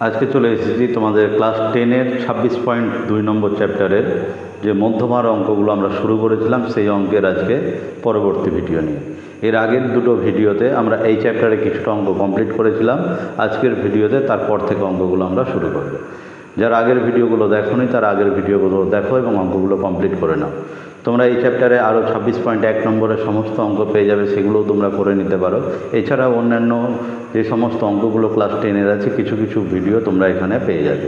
আজকে চলে এসেছি তোমাদের ক্লাস 10-এর 26.2 নম্বর চ্যাপ্টারের যে মধ্যমার অঙ্কগুলো আমরা শুরু করেছিলাম সেই অঙ্কের আজকে পরবর্তী ভিডিও নিয়ে। এর আগের দুটো ভিডিওতে আমরা এই চ্যাপ্টারে কিছুটা অঙ্ক কমপ্লিট করেছিলাম। আজকের ভিডিওতে তারপর থেকে অঙ্কগুলো আমরা শুরু করব। যারা আগের ভিডিওগুলো দেখোনি তারা আগের ভিডিওগুলো দেখো এবং অঙ্কগুলো কমপ্লিট করে নাও। তোমরা এই চ্যাপ্টারে আরও 26.1 নম্বরের সমস্ত অঙ্ক পেয়ে যাবে, সেগুলোও তোমরা করে নিতে পারো। এছাড়াও অন্যান্য যে সমস্ত অঙ্কগুলো ক্লাস 10-এর আছে কিছু কিছু ভিডিও তোমরা এখানে পেয়ে যাবে।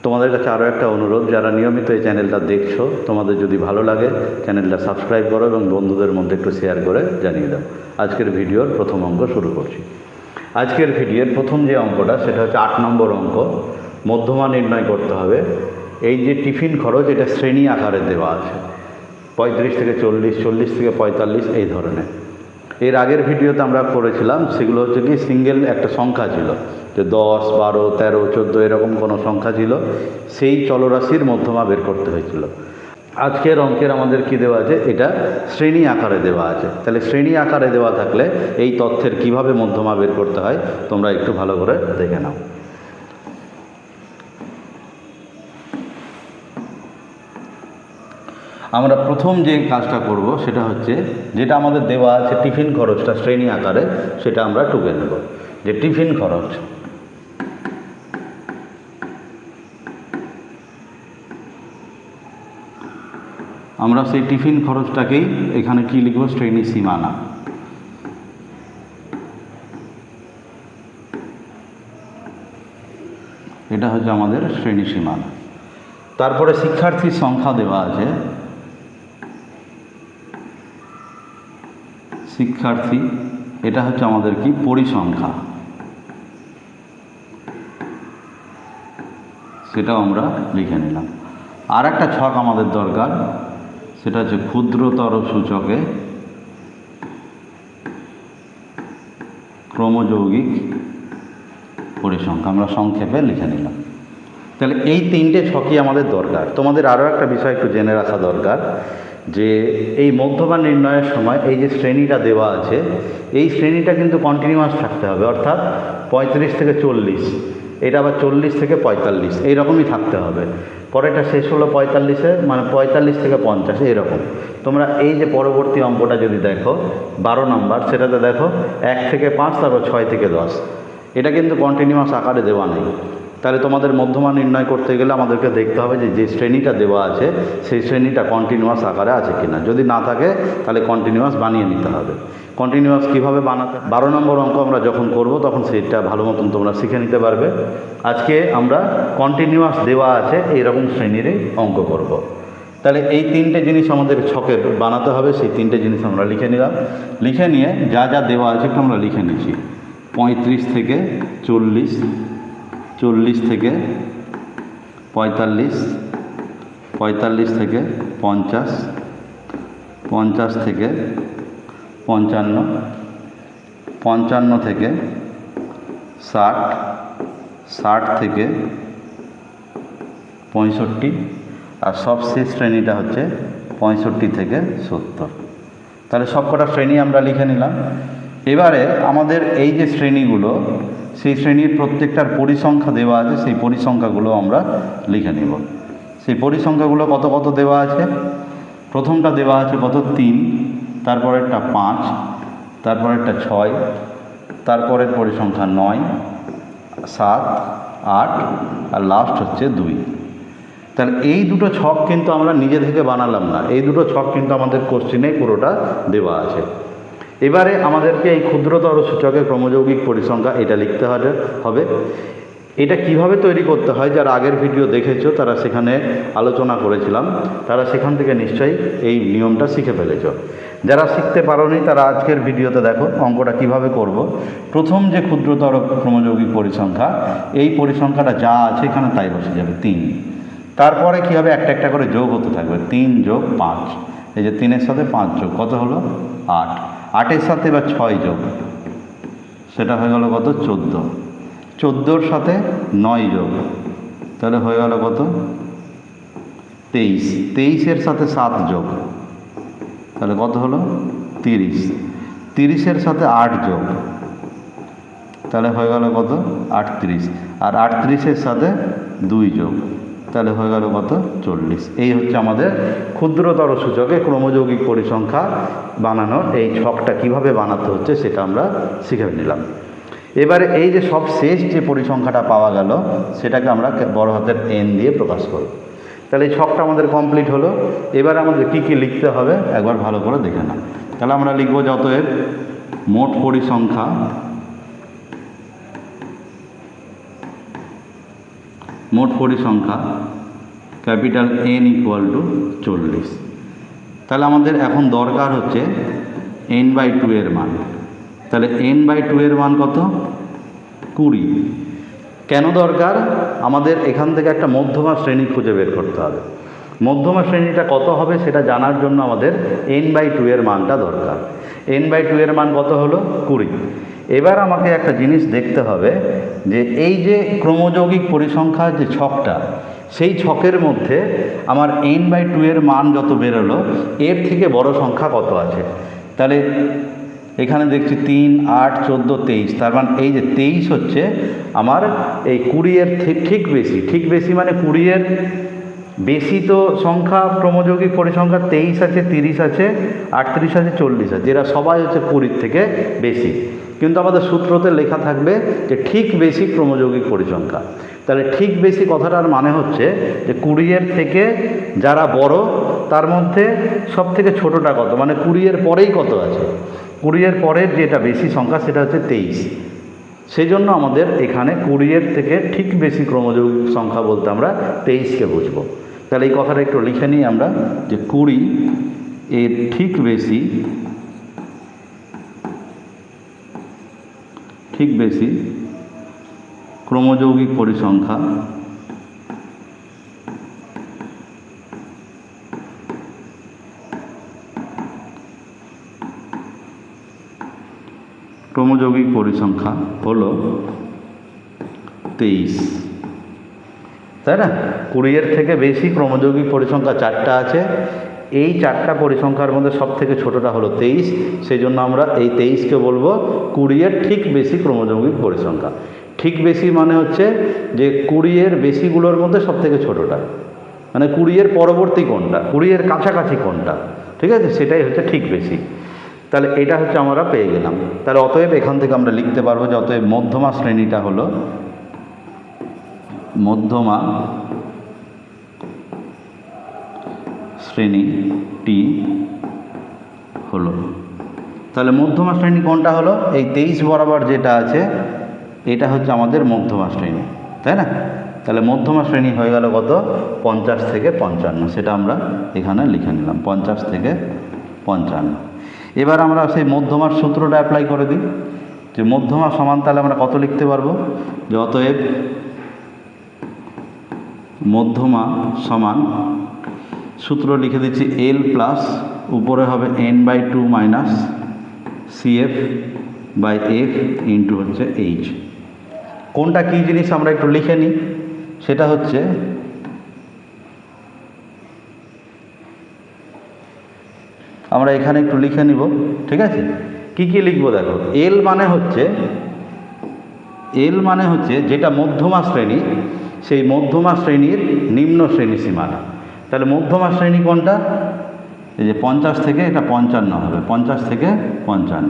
তোমাদের কাছে আরও একটা অনুরোধ, যারা নিয়মিত এই চ্যানেলটা দেখছো, তোমাদের যদি ভালো লাগে চ্যানেলটা সাবস্ক্রাইব করো এবং বন্ধুদের মধ্যে একটু শেয়ার করে জানিয়ে দাও। আজকের ভিডিওর প্রথম অঙ্ক শুরু করছি। আজকের ভিডিওর প্রথম যে অঙ্কটা সেটা হচ্ছে 8 নম্বর অঙ্ক। মধ্যমা নির্ণয় করতে হবে। এই যে টিফিন খরচ, এটা শ্রেণী আকারে দেওয়া আছে, 35 থেকে 40, 40 থেকে 45 এই ধরনের। এর আগের ভিডিওতে আমরা করেছিলাম, সেগুলো হচ্ছে কি সিঙ্গেল একটা সংখ্যা ছিল, যে 10, 12, 13, 14 এরকম কোনো সংখ্যা ছিল, সেই চলরাশির মধ্যমা বের করতে হয়েছিল। আজকের অঙ্কের আমাদের কি দেওয়া আছে, এটা শ্রেণী আকারে দেওয়া আছে। তাহলে শ্রেণী আকারে দেওয়া থাকলে এই তথ্যের কিভাবে মধ্যমা বের করতে হয় তোমরা একটু ভালো করে দেখে নাও। আমরা প্রথম যে কাজটা করব সেটা হচ্ছে, যেটা আমাদের দেওয়া আছে টিফিন খরচটা শ্রেণী আকারে, সেটা আমরা টুকে নেব। যে টিফিন খরচ, আমরা সেই টিফিন খরচটাকেই এখানে কি লিখব, শ্রেণী সীমানা। এটা হচ্ছে আমাদের শ্রেণী সীমানা। তারপরে শিক্ষার্থীর সংখ্যা দেওয়া আছে, শিক্ষার্থী, এটা হচ্ছে আমাদের কি পরিসংখ্যা, সেটাও আমরা লিখে নিলাম। আর একটা ছক আমাদের দরকার, সেটা হচ্ছে ক্ষুদ্রতর সূচকে ক্রমযৌগিক পরিসংখ্যা, আমরা সংক্ষেপে লিখে নিলাম। তাহলে এই তিনটে ছকই আমাদের দরকার। তোমাদের আরও একটা বিষয় একটু জেনে রাখা দরকার, যে এই মধ্যমা নির্ণয়ের সময় এই যে শ্রেণীটা দেওয়া আছে, এই শ্রেণীটা কিন্তু কন্টিনিউয়াস থাকতে হবে। অর্থাৎ 35 থেকে 40, এটা আবার 40 থেকে 45 এইরকমই থাকতে হবে। পরেরটা শেষ হলো 45-এ, মানে 45 থেকে 50 এইরকম। তোমরা এই যে পরবর্তী অঙ্কটা যদি দেখো 12 নম্বর, সেটাতে দেখো 1 থেকে 5, তারপর 6 থেকে 10, এটা কিন্তু কন্টিনিউয়াস আকারে দেওয়া নেই। তাহলে তোমাদের মধ্যমা নির্ণয় করতে গেলে আমাদেরকে দেখতে হবে যে যে শ্রেণীটা দেওয়া আছে সেই শ্রেণীটা কন্টিনিউয়াস আকারে আছে কিনা। যদি না থাকে তাহলে কন্টিনিউয়াস বানিয়ে নিতে হবে। কন্টিনিউয়াস কীভাবে বানাতে, 12 নম্বর অঙ্ক আমরা যখন করব তখন সেইটা ভালো মতন তোমরা শিখে নিতে পারবে। আজকে আমরা কন্টিনিউয়াস দেওয়া আছে এইরকম শ্রেণীরই অঙ্ক করব। তাহলে এই তিনটে জিনিস আমাদের ছকে বানাতে হবে, সেই তিনটে জিনিস আমরা লিখে নিলাম। লিখে নিয়ে যা যা দেওয়া আছে একটু আমরা লিখে নিচ্ছি। 35 থেকে 40, 40 থেকে 45, 45 থেকে 50, 50 থেকে 55, 55 থেকে 60, 60 থেকে 65, আর সবশেষ শ্রেণীটা হচ্ছে 65 থেকে 70। তাহলে সবকটা শ্রেণী আমরা লিখে নিলাম। এবারে আমাদের এই যে শ্রেণীগুলো, সেই শ্রেণীর প্রত্যেকটার পরিসংখ্যা দেওয়া আছে, সেই পরিসংখ্যাগুলো আমরা লিখে নেব। সেই পরিসংখ্যাগুলো কত কত দেওয়া আছে, প্রথমটা দেওয়া আছে কত 3, তারপরেরটা 5, তারপরেরটা 6, তারপরের পরিসংখ্যা 9, 7, 8, আর লাস্ট হচ্ছে 2। তাহলে এই দুটো ছক কিন্তু আমরা নিজে থেকে বানালাম না, এই দুটো ছক কিন্তু আমাদের কোশ্চেনে পুরোটা দেওয়া আছে। এবারে আমাদেরকে এই ক্ষুদ্রতর সূচকে ক্রমযৌগিক পরিসংখ্যা এটা লিখতে হবে। এটা কিভাবে তৈরি করতে হয়, যারা আগের ভিডিও দেখেছো তারা সেখানে আলোচনা করেছিলাম, তারা সেখান থেকে নিশ্চয়ই এই নিয়মটা শিখে ফেলেছ। যারা শিখতে পারোনি তারা আজকের ভিডিওতে দেখো অঙ্কটা কিভাবে করব। প্রথম যে ক্ষুদ্রতর ক্রমযৌগিক পরিসংখ্যা, এই পরিসংখ্যাটা যা আছে এখানে তাই বসে যাবে 3। তারপরে কী হবে, একটা একটা করে যোগ হতে থাকবে, 3 যোগ 5, এই যে 3-এর সাথে 5 যোগ কত হলো 8, 8-এর সাথে এবার 6 যোগ, সেটা হয়ে গেল কত 14, 14-র সাথে 9 যোগ, তাহলে হয়ে গেল কত 23, 23-এর সাথে 7 যোগ, তাহলে কত হলো 30, 30-এর সাথে 8 যোগ, তাহলে হয়ে গেল কত 38, আর 38-এর সাথে 2 যোগ, তাহলে হয়ে গেল কত 40। এই হচ্ছে আমাদের ক্ষুদ্রতর সূচকে ক্রমযৌগিক পরিসংখ্যা বানানোর এই ছকটা কিভাবে বানাতে হচ্ছে সেটা আমরা শিখে নিলাম। এবারে এই যে সব শেষ যে পরিসংখ্যাটা পাওয়া গেল সেটাকে আমরা বড় হাতের N দিয়ে প্রকাশ করব। তাহলে এই ছকটা আমাদের কমপ্লিট হলো। এবারে আমাদের কী কী লিখতে হবে একবার ভালো করে দেখে নাও। তাহলে আমরা লিখব যে অতএব মোট পরিসংখ্যা ক্যাপিটাল N = 40। তাহলে আমাদের এখন দরকার হচ্ছে n/2 এর মান। তাহলে n/2 এর মান কত 20। কেন দরকার? আমাদের এখান থেকে একটা মধ্যমা শ্রেণী খুঁজে বের করতে হবে। মধ্যমা শ্রেণীটা কত হবে সেটা জানার জন্য আমাদের n/2 এর মানটা দরকার। n/2 এর মান কত হলো 20। এবার আমাকে একটা জিনিস দেখতে হবে যে এই যে ক্রমযৌগিক পরিসংখ্যার যে ছকটা, সেই ছকের মধ্যে আমার n/2 এর মান যত বেরোলো এর থেকে বড় সংখ্যা কত আছে। তাহলে এখানে দেখছি 3, 8, 14, 23, তার মানে এই যে 23 হচ্ছে আমার এই 20-এর ঠিক বেশি মানে 20-এর বেশি তো সংখ্যা ক্রমযৌগিক পরিসংখ্যা 23 আছে, 30 আছে, 38 আছে, 40 আছে, যেটা সবাই হচ্ছে 20-এর থেকে বেশি। কিন্তু আমাদের সূত্রতে লেখা থাকবে যে ঠিক বেশি ক্রমযৌগিক পরিসংখ্যা। তাহলে ঠিক বেশি কথাটার মানে হচ্ছে যে 20-এর থেকে যারা বড় তার মধ্যে সব থেকে ছোটোটা কত, মানে 20-এর পরেই কত আছে। 20-এর পরের যেটা বেশি সংখ্যা সেটা হচ্ছে 23। সেই জন্য আমাদের এখানে 20-এর থেকে ঠিক বেশি ক্রমযৌগিক সংখ্যা বলতে আমরা 23-কে বুঝবো। তাহলে এই কথাটা একটু লিখে নিই আমরা যে 20 এর ঠিক বেশি ক্রমযৌগিক পরিসংখ্যা হলো 23, তাই না? 20-এর থেকে বেশি ক্রমযৌগিক পরিসংখ্যা 4টা আছে। এই 4টা পরিসংখ্যার মধ্যে সব থেকে ছোটোটা হলো 23। সেই জন্য আমরা এই 23-কে বলবো 20-এর ঠিক বেশি ক্রমযৌগিক পরিসংখ্যা। ঠিক বেশি মানে হচ্ছে যে 20-এর বেশিগুলোর মধ্যে সব থেকে ছোটোটা, মানে 20-এর পরবর্তী কোনটা, 20-এর কাছাকাছি কোনটা, ঠিক আছে, সেটাই হচ্ছে ঠিক বেশি। তাহলে এটা হচ্ছে আমরা পেয়ে গেলাম। তাহলে অতএব এখান থেকে আমরা লিখতে পারবো যে অতএব মধ্যমা শ্রেণীটা হলো মধ্যমা শ্রেণীটি হলো, তাহলে মধ্যমা শ্রেণী কোনটা হলো, এই 23 বরাবর যেটা আছে এটা হচ্ছে আমাদের মধ্যমা শ্রেণী, তাই না? তাহলে মধ্যমা শ্রেণী হয়ে গেল কত 50 থেকে 55, সেটা আমরা এখানে লিখে নিলাম 50 থেকে 55। এবার আমরা সেই মধ্যমার সূত্রটা অ্যাপ্লাই করে দিই যে মধ্যমা সমান, তাহলে আমরা কত লিখতে পারবো যে অতএব মধ্যমা সমান, সূত্র লিখে দিচ্ছি L প্লাস উপরে হবে n/2 মাইনাস CF/F ইন্টু হচ্ছে H। কোনটা কী জিনিস আমরা একটু লিখে নিই, সেটা হচ্ছে আমরা এখানে একটু লিখে নিব, ঠিক আছে? কি কি লিখবো দেখো। L মানে হচ্ছে যেটা মধ্যমা শ্রেণী, সেই মধ্যমা শ্রেণীর নিম্ন শ্রেণী সীমানা। তাহলে মধ্যমা শ্রেণী কোনটা, এই যে 50 থেকে এটা 55 হবে, 50 থেকে 55।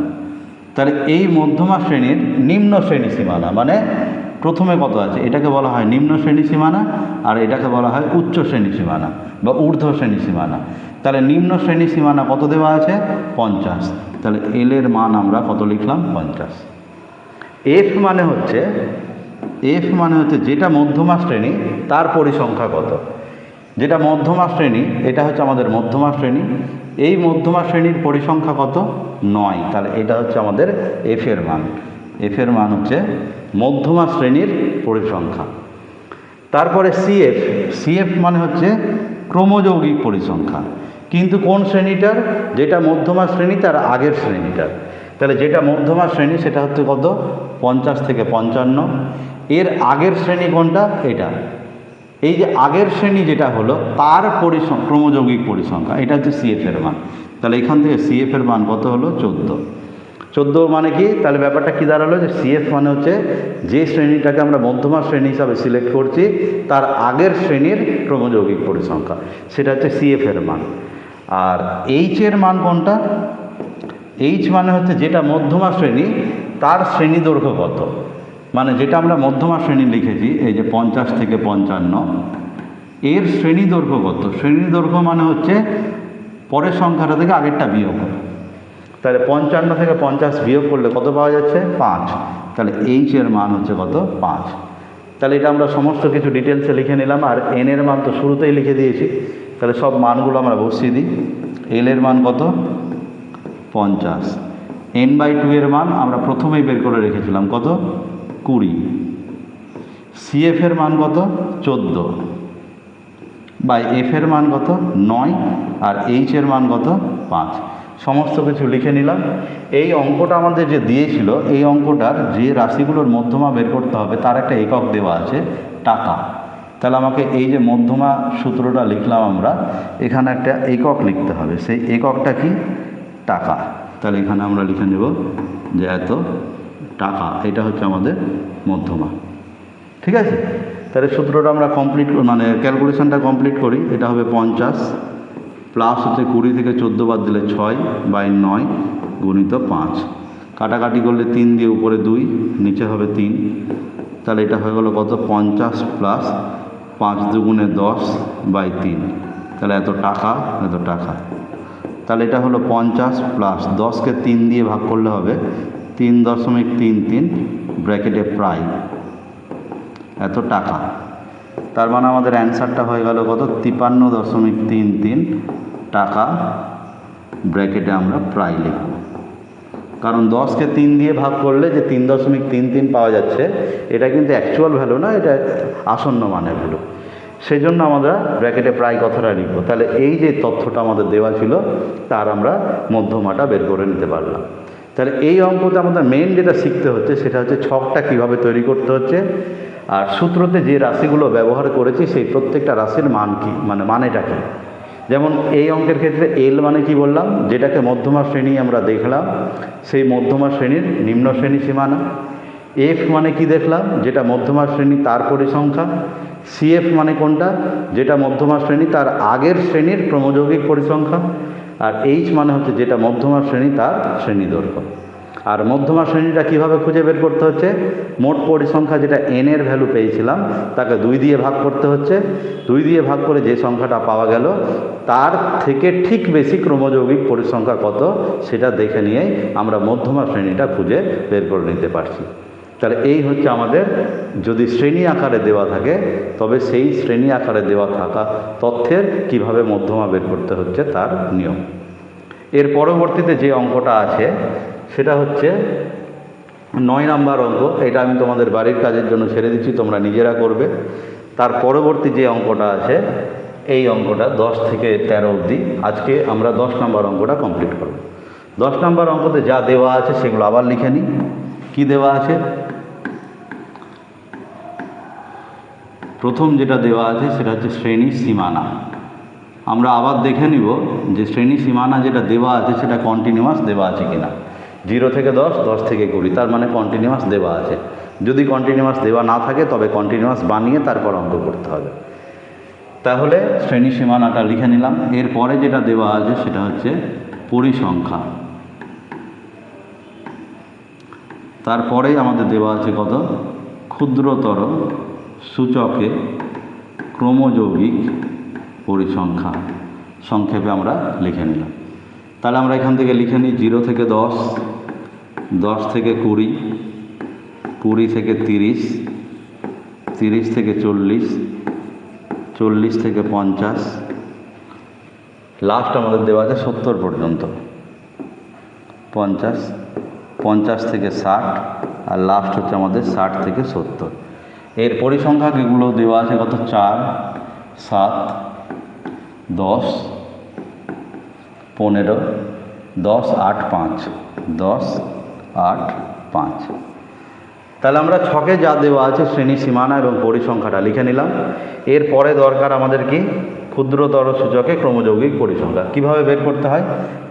তাহলে এই মধ্যমা শ্রেণীর নিম্ন শ্রেণী সীমানা মানে প্রথমে কত আছে এটাকে বলা হয় নিম্ন শ্রেণী সীমানা, আর এটাকে বলা হয় উচ্চ শ্রেণী সীমানা বা ঊর্ধ্ব শ্রেণী সীমানা। তাহলে নিম্ন শ্রেণী সীমানা কত দেওয়া আছে 50। তাহলে L এর মান আমরা কত লিখলাম 50। F মানে হচ্ছে যেটা মধ্যমা শ্রেণী তার পরিসংখ্যা কত। যেটা মধ্যমা শ্রেণী এটা হচ্ছে আমাদের মধ্যমা শ্রেণী, এই মধ্যমা শ্রেণীর পরিসংখ্যা কত 9। তাহলে এটা হচ্ছে আমাদের F এর মান। F এর মান হচ্ছে মধ্যমা শ্রেণীর পরিসংখ্যা। তারপরে CF মানে হচ্ছে ক্রমযৌগিক পরিসংখ্যা, কিন্তু কোন শ্রেণীটার, যেটা মধ্যমা শ্রেণী তার আগের শ্রেণীটার। তাহলে যেটা মধ্যমা শ্রেণী সেটা হচ্ছে কত 50 থেকে 55। এর আগের শ্রেণী কোনটা, এটা। এই যে আগের শ্রেণী যেটা হলো তার ক্রমযৌগিক পরিসংখ্যা, এটা হচ্ছে CF এর মান। তাহলে এখান থেকে CF এর মান কত হলো 14। 14 মানে কি? তাহলে ব্যাপারটা কি দাঁড়ালো, যে সিএফ মানে হচ্ছে যে শ্রেণীটাকে আমরা মধ্যমা শ্রেণী হিসাবে সিলেক্ট করছি তার আগের শ্রেণীর ক্রমযৌগিক পরিসংখ্যা, সেটা হচ্ছে সিএফ এর মান। আর এইচ এর মান কোনটা? এইচ মানে হচ্ছে যেটা মধ্যমা শ্রেণী তার শ্রেণী দৈর্ঘ্য কত, মানে যেটা আমরা মধ্যমা শ্রেণী লিখেছি এই যে 50 থেকে 55, এর শ্রেণী দৈর্ঘ্য কত? শ্রেণী দৈর্ঘ্য মানে হচ্ছে পরের সংখ্যাটা থেকে আগেরটা বিয়োগ। তাহলে 55 থেকে 50 বিয়োগ করলে কত পাওয়া যাচ্ছে? 5। তাহলে এইচ এর মান হচ্ছে কত? 5। তাহলে এটা আমরা সমস্ত কিছু ডিটেলসে লিখে নিলাম। আর এন এর মান তো শুরুতেই লিখে দিয়েছি, তাহলে সব মানগুলো আমরা বসিয়ে দিই। এল এর মান কত? 50। n/2 এর মান আমরা প্রথমেই বের করে রেখেছিলাম কত? 20। সিএফ এর মান কত? 14 বাই এফ এর মান কত? 9। আর এইচ এর মান কত? 5। সমস্ত কিছু লিখে নিলাম। এই অঙ্কটা আমাদের যে দিয়েছিল, এই অঙ্কটার যে রাশিগুলোর মধ্যমা বের করতে হবে তার একটা একক দেওয়া আছে, টাকা। তাহলে আমাকে এই যে মধ্যমা সূত্রটা লিখলাম আমরা, এখানে একটা একক লিখতে হবে। সেই এককটা কি? টাকা। তাহলে এখানে আমরা লিখে নেব যে এত টাকা, এটা হচ্ছে আমাদের মধ্যমা। ঠিক আছে, তাহলে সূত্রটা আমরা কমপ্লিট, মানে ক্যালকুলেশনটা কমপ্লিট করি। এটা হবে 50 প্লাস হচ্ছে 20 থেকে 14 বাদ দিলে 6/9 গুণিত 5। কাটাকাটি করলে 3 দিয়ে উপরে 2, নিচে হবে 3। তাহলে এটা হয়ে গেল কত? 50 প্লাস 5 দুগুণে 10/3। তাহলে এত টাকা, এত টাকা। তাহলে এটা হলো 50 প্লাস 10কে 3 দিয়ে ভাগ করলে হবে 3.33 ব্র্যাকেটে প্রায় এত টাকা। তার মানে আমাদের অ্যান্সারটা হয়ে গেল কত? 53.33 টাকা, ব্র্যাকেটে আমরা প্রায় লিখব। কারণ 10কে 3 দিয়ে ভাগ করলে যে 3.33 পাওয়া যাচ্ছে, এটা কিন্তু অ্যাকচুয়াল ভ্যালু না, এটা আসন্ন মানের ভ্যালু। সেই জন্য আমরা ব্র্যাকেটে প্রায় কথাটা লিখব। তাহলে এই যে তথ্যটা আমাদের দেওয়া ছিল তার আমরা মধ্যমাটা বের করে নিতে পারলাম। তাহলে এই অঙ্কতে আমাদের মেন যেটা শিখতে হচ্ছে সেটা হচ্ছে ছকটা কীভাবে তৈরি করতে হচ্ছে, আর সূত্রতে যে রাশিগুলো ব্যবহার করেছি সেই প্রত্যেকটা রাশির মান কী, মানে মানেটা কী। যেমন এই অঙ্কের ক্ষেত্রে এল মানে কি বললাম, যেটাকে মধ্যমা শ্রেণী আমরা দেখলাম, সেই মধ্যমা শ্রেণীর নিম্ন শ্রেণী সীমানা। এফ মানে কি দেখলাম, যেটা মধ্যমা শ্রেণী তার পরিসংখ্যা। সিএফ মানে কোনটা, যেটা মধ্যমা শ্রেণী তার আগের শ্রেণীর ক্রমযৌগিক পরিসংখ্যা। আর এইচ মানে হচ্ছে যেটা মধ্যমা শ্রেণী তার শ্রেণী দৈর্ঘ্য। আর মধ্যমা শ্রেণীটা কীভাবে খুঁজে বের করতে হচ্ছে, মোট পরিসংখ্যা যেটা এন এর ভ্যালু পেয়েছিলাম তাকে 2 দিয়ে ভাগ করতে হচ্ছে। 2 দিয়ে ভাগ করে যে সংখ্যাটা পাওয়া গেল তার থেকে ঠিক বেশি ক্রমযৌগিক পরিসংখ্যা কত সেটা দেখে নিয়েই আমরা মধ্যমা শ্রেণীটা খুঁজে বের করে নিতে পারছি। তাহলে এই হচ্ছে আমাদের, যদি শ্রেণী আকারে দেওয়া থাকে তবে সেই শ্রেণী আকারে দেওয়া থাকা তথ্যের কিভাবে মধ্যমা বের করতে হচ্ছে তার নিয়ম। এর পরবর্তীতে যে অঙ্কটা আছে সেটা হচ্ছে 9 নম্বর অঙ্ক। এটা আমি তোমাদের বাড়ির কাজের জন্য ছেড়ে দিচ্ছি, তোমরা নিজেরা করবে। তার পরবর্তী যে অঙ্কটা আছে এই অঙ্কটা 10 থেকে 13 অবধি, আজকে আমরা 10 নম্বর অঙ্কটা কমপ্লিট করব। 10 নম্বর অঙ্কতে যা দেওয়া আছে সেগুলো আবার লিখে নিই। কী দেওয়া আছে? প্রথম যেটা দেওয়া আছে সেটা হচ্ছে শ্রেণী সীমানা। আমরা আবার দেখে নিব যে শ্রেণী সীমানা যেটা দেওয়া আছে সেটা কন্টিনিউয়াস দেওয়া আছে কিনা। 0 থেকে 10, 10 থেকে 20, তার মানে কন্টিনিউয়াস দেওয়া আছে। যদি কন্টিনিউয়াস দেওয়া না থাকে তবে কন্টিনিউয়াস বানিয়ে তারপর অঙ্ক করতে হবে। তাহলে শ্রেণী সীমানাটা লিখে নিলাম। এরপরে যেটা দেওয়া আছে সেটা হচ্ছে পরিসংখ্যা। তারপরেই আমাদের দেওয়া আছে কত? ক্ষুদ্রতর সূচকে ক্রমযৌগিক পরিসংখ্যা। সংক্ষেপে আমরা লিখে নিলাম। তাহলে আমরা এখান থেকে লিখে নিই 0 থেকে 10, 10 থেকে 20, 20 থেকে 30, 30 থেকে 40, 40 থেকে 50, লাস্ট আমাদের দেওয়া আছে 70 পর্যন্ত। 50, 50 থেকে 60, আর লাস্ট হচ্ছে আমাদের 60 থেকে 70। এর পরিসংখ্যাগুলো দেওয়া আছে কত? 4, 7, 10, 15, 10, 8, 5, 10, 8, 5। তাহলে আমরা ছকে যা দেওয়া আছে শ্রেণী সীমানা এবং পরিসংখ্যাটা লিখে নিলাম। এরপরে দরকার আমাদের কি? ক্ষুদ্রতর সূচকে ক্রমযৌগিক পরিসংখ্যা। কীভাবে বের করতে হয়?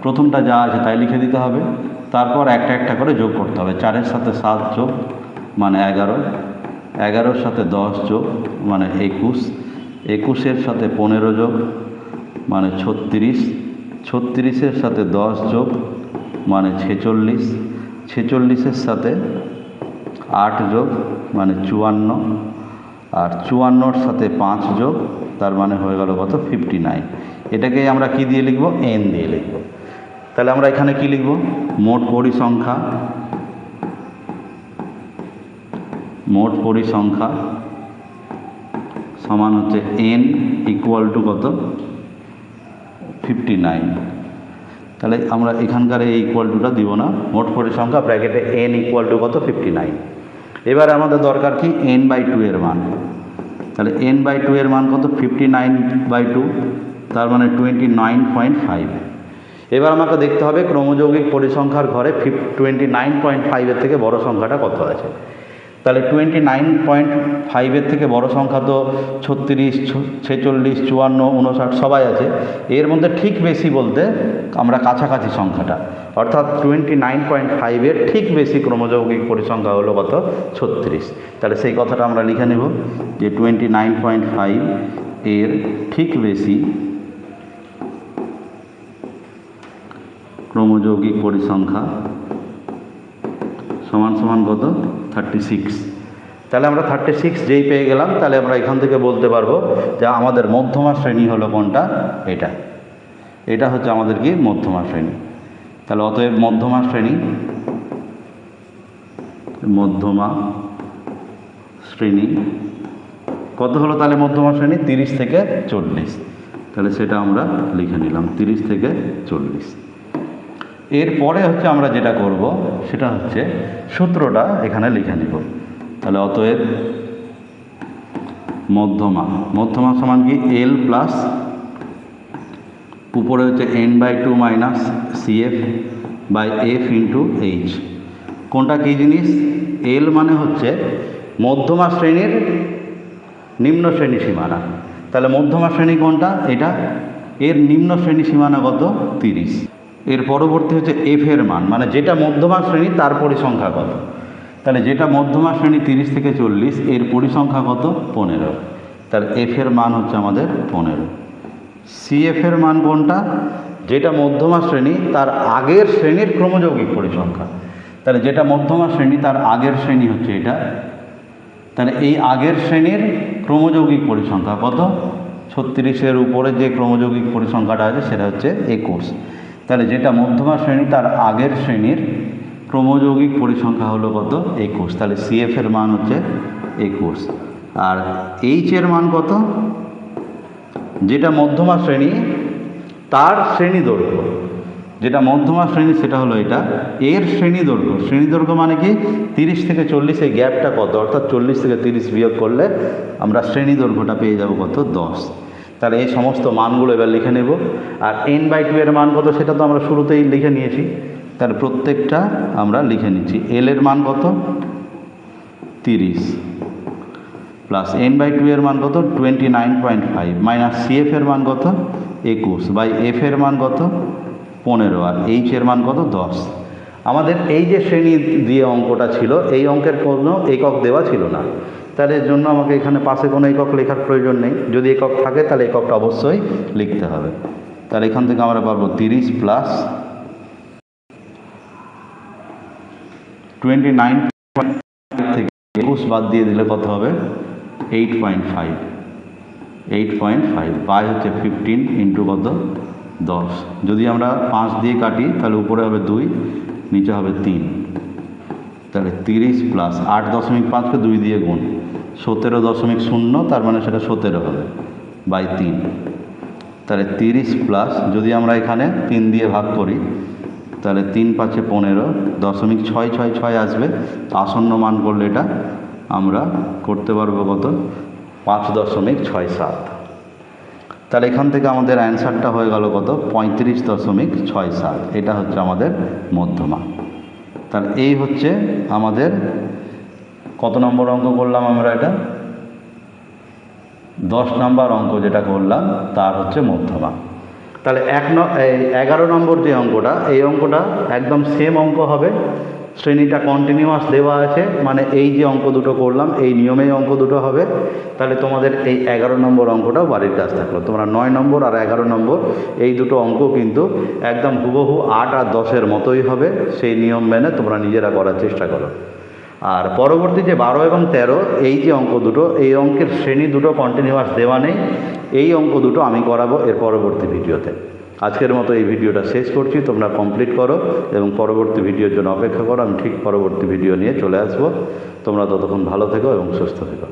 প্রথমটা যা আছে তাই লিখে দিতে হবে, তারপর একটা একটা করে যোগ করতে হবে। 4-এর সাথে 7 যোগ মানে 11, 11-এর সাথে 10 যোগ মানে 21, 21-এর সাথে 15 যোগ মানে 36, 36-এর সাথে 10 যোগ মানে 46, 46-এর সাথে 8 যোগ মানে 54, আর 54-এর সাথে 5 যোগ তার মানে হয়ে গেল কত? 59। এটাকে আমরা কি দিয়ে লিখব? n দিয়ে লিখব। তাহলে আমরা এখানে কি লিখব? মোট পরিসংখ্যা, মোট পরিসংখ্যা সমান হচ্ছে n ইকুয়াল টু কত? 59। তাহলে আমরা এখানকার এই ইকুয়াল টুটা দিব না, মোট পরিসংখ্যা ব্র্যাকেটে n ইকুয়াল টু কত? 59। এবারে আমাদের দরকার কি? n/2 এর মান। তাহলে n/2 এর মান কত? 59/2, তার মানে 29.5। এবার আমাকে দেখতে হবে ক্রমযৌগিক পরিসংখ্যার ঘরে 29.5-এর থেকে বড় সংখ্যাটা কত আছে। তাহলে 29.5-এর থেকে বড় সংখ্যা তো 36, 46, 54, 59 সবাই আছে। এর মধ্যে ঠিক বেশি বলতে আমরা কাছাকাছি সংখ্যাটা, অর্থাৎ 29.5-এর ঠিক বেশি ক্রমযৌগিক পরিসংখ্যা হলো কত? 36। তাহলে সেই কথাটা আমরা লিখে নেব যে 29.5 এর ঠিক বেশি ক্রমযৌগিক পরিসংখ্যা সমান সমান কত? 36। তাহলে আমরা 36 যেই পেয়ে গেলাম, তাহলে আমরা এখান থেকে বলতে পারবো যে আমাদের মধ্যমা শ্রেণী হলো কোনটা? এটা, এটা হচ্ছে আমাদের কি? মধ্যমা শ্রেণী। তাহলে অতএব মধ্যমা শ্রেণী, মধ্যমা শ্রেণী কত হলো? তাহলে মধ্যমা শ্রেণী 30 থেকে 40। তাহলে সেটা আমরা লিখে নিলাম 30 থেকে 40। এরপরে হচ্ছে আমরা যেটা করব সেটা হচ্ছে সূত্রটা এখানে লিখে নিব। তাহলে অতএব মধ্যমা, মধ্যমা সমান কি? l প্লাস উপরে হচ্ছে n/2 minus CF/f into h। কোনটা কী জিনিস? l মানে হচ্ছে মধ্যমা শ্রেণীর নিম্ন শ্রেণী সীমানা। তাহলে মধ্যমা শ্রেণী কোনটা? এটা। এর নিম্ন শ্রেণী সীমানা কত? 30। এর পরবর্তী হচ্ছে f এর মান, মানে যেটা মধ্যমা শ্রেণী তার পরিসংখ্যা কত। তাহলে যেটা মধ্যমা শ্রেণী 30 থেকে 40, এর পরিসংখ্যা কত? 15। তাহলে f এর মান হচ্ছে আমাদের 15। CF এর মান কোনটা? যেটা মধ্যমা শ্রেণী তার আগের শ্রেণীর ক্রমযৌগিক পরিসংখ্যা। তাহলে যেটা মধ্যমা শ্রেণী তার আগের শ্রেণী হচ্ছে এটা। তাহলে এই আগের শ্রেণীর ক্রমযৌগিক পরিসংখ্যা কত? 36-এর উপরে যে ক্রমযৌগিক পরিসংখ্যাটা আছে সেটা হচ্ছে 21। তাহলে যেটা মধ্যমা শ্রেণী তার আগের শ্রেণীর ক্রমযৌগিক পরিসংখ্যা হলো কত? 21। তাহলে CF এর মান হচ্ছে 21। আর H এর মান কত? যেটা মধ্যমা শ্রেণী তার শ্রেণী দৈর্ঘ্য, যেটা মধ্যমা শ্রেণী সেটা হলো এটা, এর শ্রেণী দৈর্ঘ্য। শ্রেণী দৈর্ঘ্য মানে কি? 30 থেকে 40, এই গ্যাপটা কত? অর্থাৎ 40 থেকে 30 বিয়োগ করলে আমরা শ্রেণী দৈর্ঘ্যটা পেয়ে যাব কত? 10। তাহলে এই সমস্ত মানগুলো এবার লিখে নেব। আর n/2 এর মান কত সেটা তো আমরা শুরুতেই লিখে নিয়েছি, তাহলে প্রত্যেকটা আমরা লিখে নিচ্ছি। l এর মান কত? 30 প্লাস n/2 এর মান কত? 29.5 মাইনাস CF এর মান কত? 21 বাই f এর মান কত? 15 আর h এর মান কত? 10। আমাদের এই যে শ্রেণী দিয়ে অঙ্কটা ছিল, এই অঙ্কের কোনো একক দেওয়া ছিল না, তাহলে এর জন্য আমাকে এখানে পাশে কোনো একক লেখার প্রয়োজন নেই। যদি একক থাকে তাহলে এককটা অবশ্যই লিখতে হবে। তাহলে এখান থেকে আমরা পাবো 30 প্লাস 29 থেকে 21 বাদ দিয়ে দিলে কত হবে? 8.5। 8.5 বাই হচ্ছে 15 ইন্টু কত? 10। যদি আমরা 5 দিয়ে কাটি তাহলে উপরে হবে 2, নিচে হবে 3। তাহলে 30 প্লাস 8.5কে 2 দিয়ে গুণ 17.0, তার মানে সেটা 17 হবে বাই 3। তাহলে 30 প্লাস যদি আমরা এখানে 3 দিয়ে ভাগ করি তাহলে 3 5 15, 0.666 আসবে। আসন্ন মান করলে এটা আমরা করতে পারবো কত? 5.67। তাহলে এখান থেকে আমাদের অ্যান্সারটা হয়ে গেল কত? 35.67। এটা হচ্ছে আমাদের মধ্যমা। তাহলে এই হচ্ছে আমাদের কত নম্বর অঙ্ক করলাম আমরা? এটা 10 নম্বর অঙ্ক যেটা করলাম তার হচ্ছে মধ্যমা। তাহলে 11 নম্বর যে অঙ্কটা, এই অঙ্কটা একদম সেম অঙ্ক হবে, শ্রেণীটা কন্টিনিউয়াস দেওয়া আছে, মানে এই যে অঙ্ক দুটো করলাম এই নিয়মেই অঙ্ক দুটো হবে। তাহলে তোমাদের এই 11 নম্বর অঙ্কটাও বাড়ির কাজ থাকলো। তোমরা 9 নম্বর আর 11 নম্বর এই দুটো অঙ্ক কিন্তু একদম হুবহু 8 আর 10-এর মতোই হবে, সেই নিয়ম মেনে তোমরা নিজেরা করার চেষ্টা করো। আর পরবর্তী যে 12 এবং 13 এই যে অঙ্ক দুটো, এই অঙ্কের শ্রেণী দুটো কন্টিনিউয়াস দেওয়া নেই, এই অঙ্ক দুটো আমি করাবো এর পরবর্তী ভিডিওতে। আজকের মতো এই ভিডিওটা শেষ করছি, তোমরা কমপ্লিট করো এবং পরবর্তী ভিডিওর জন্য অপেক্ষা করো। আমি ঠিক পরবর্তী ভিডিও নিয়ে চলে আসবো। তোমরা ততক্ষণ ভালো থেকো এবং সুস্থ থেকো।